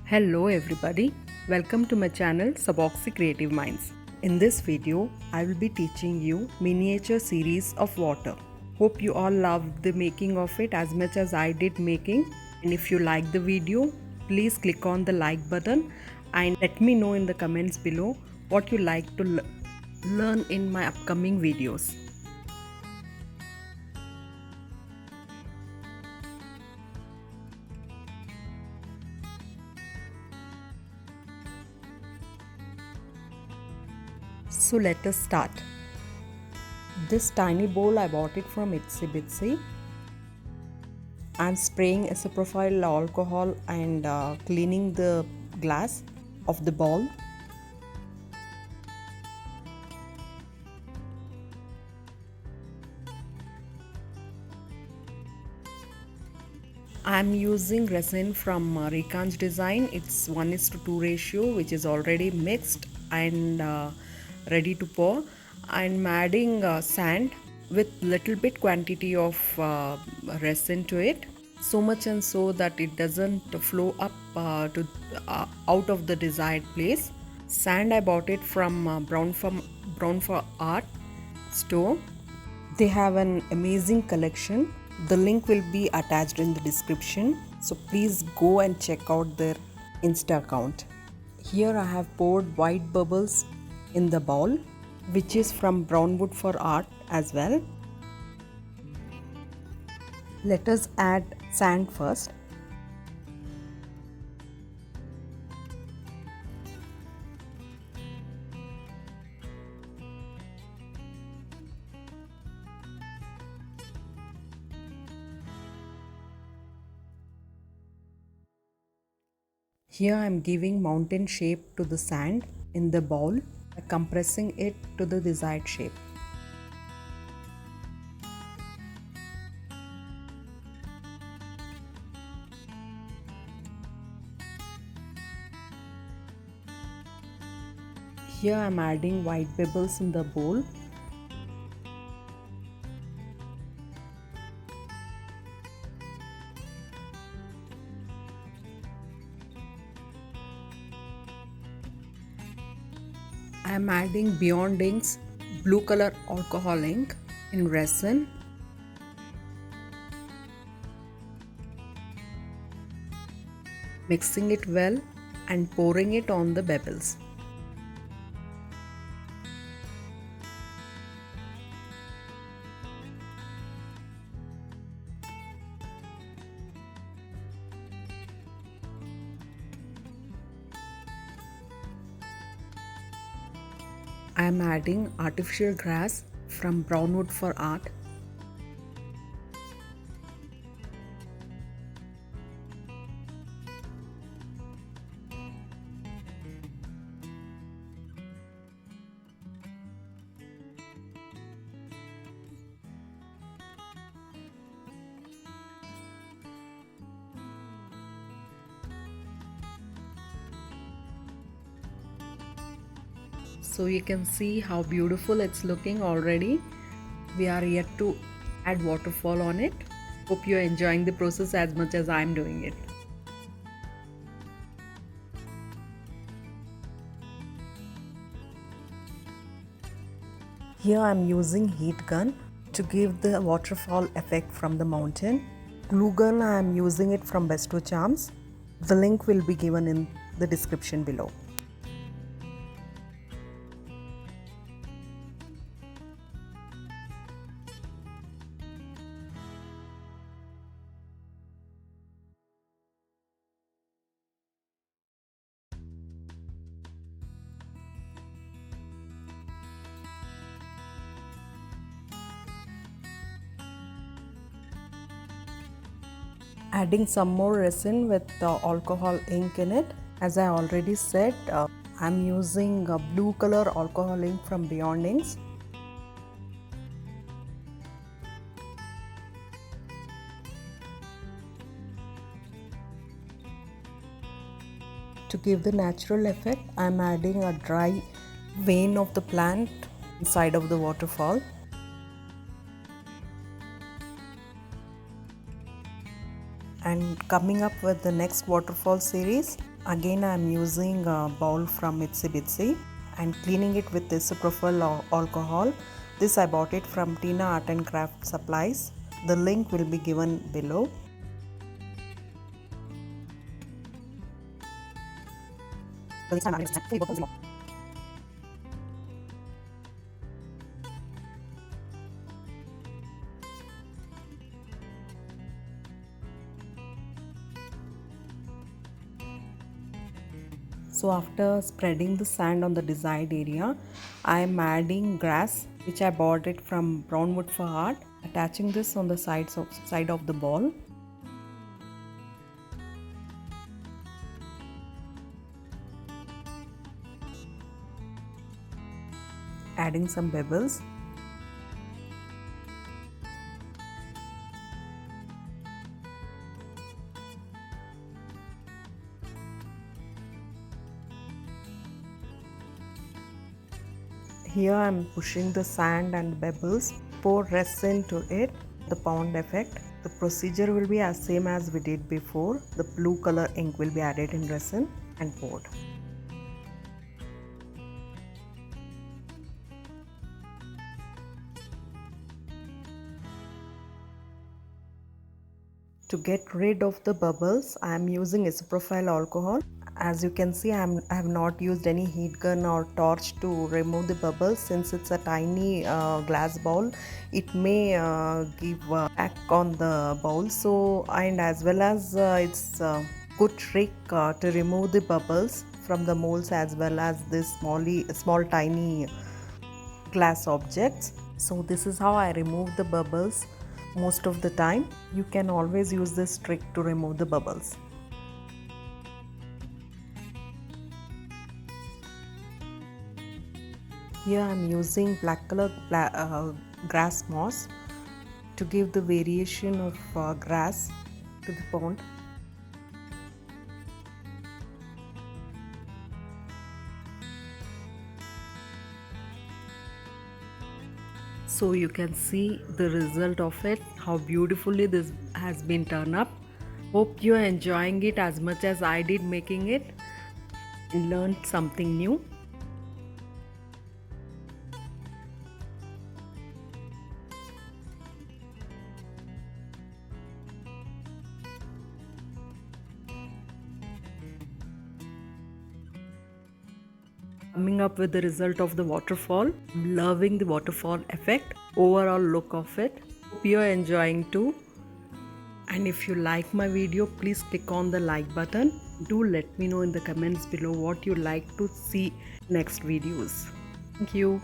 Hello everybody, welcome to my channel Saboxy Creative Minds. In this video, I will be teaching you miniature series of water. Hope you all loved the making of it as much as I did making. And if you like the video, please click on the like button and let me know in the comments below what you like to learn in my upcoming videos. So let us start. This tiny bowl I bought it from Itsy. I'm spraying isopropyl alcohol and cleaning the glass of the bowl. I'm using resin from Resin's design. It's 1:2 ratio, which is already mixed and ready to pour. I'm adding sand with little bit quantity of resin to it, so much and so that it doesn't flow up to out of the desired place. Sand I bought it from Brown for Art store. They have an amazing collection. The link will be attached in the description, so please go and check out their Insta account. Here I have poured white bubbles in the bowl, which is from Brownwood for Art as well. Let us add sand first. Here I am giving mountain shape to the sand in the bowl by compressing it to the desired shape. Here I am adding white pebbles in the bowl. I am adding Beyond Ink's blue color alcohol ink in resin. Mixing it well and pouring it on the pebbles. I am adding artificial grass from Brownwood for Art. So you can see how beautiful it's looking already. We are yet to add waterfall on it. Hope you're enjoying the process as much as I'm doing it. Here I'm using heat gun to give the waterfall effect from the mountain. Glue gun I am using it from Besto Charms. The link will be given in the description below. Adding some more resin with alcohol ink in it. As I already said, I'm using blue color alcohol ink from Beyond Inks. To give the natural effect, I'm adding a dry vein of the plant inside of the waterfall. And coming up with the next waterfall series, Again I am using a bowl from Itsy Bitsy and cleaning it with isopropyl alcohol. This I bought it from Tina Art and Craft Supplies. The link will be given below. So after spreading the sand on the desired area, I am adding grass which I bought it from Brownwood for Art, attaching this on the side of the ball. Adding some pebbles. Here I am pushing the sand and pebbles. Pour resin to it, the pond effect. The procedure will be as same as we did before. The blue color ink will be added in resin and poured. To get rid of the bubbles, I am using isopropyl alcohol. As you can see, I have not used any heat gun or torch to remove the bubbles. Since it's a tiny glass bowl, it may give back on the bowl. So, and as well as it's a good trick to remove the bubbles from the molds as well as this small tiny glass objects. So this is how I remove the bubbles most of the time. You can always use this trick to remove the bubbles. Here I am using black color grass moss to give the variation of grass to the pond. So you can see the result of it, how beautifully this has been turned up. Hope you are enjoying it as much as I did making it and learned something new. Coming up with the result of the waterfall. I'm loving the waterfall effect, overall look of it. Hope you are enjoying too. And if you like my video, please click on the like button. Do let me know in the comments below what you like to see next videos. Thank you.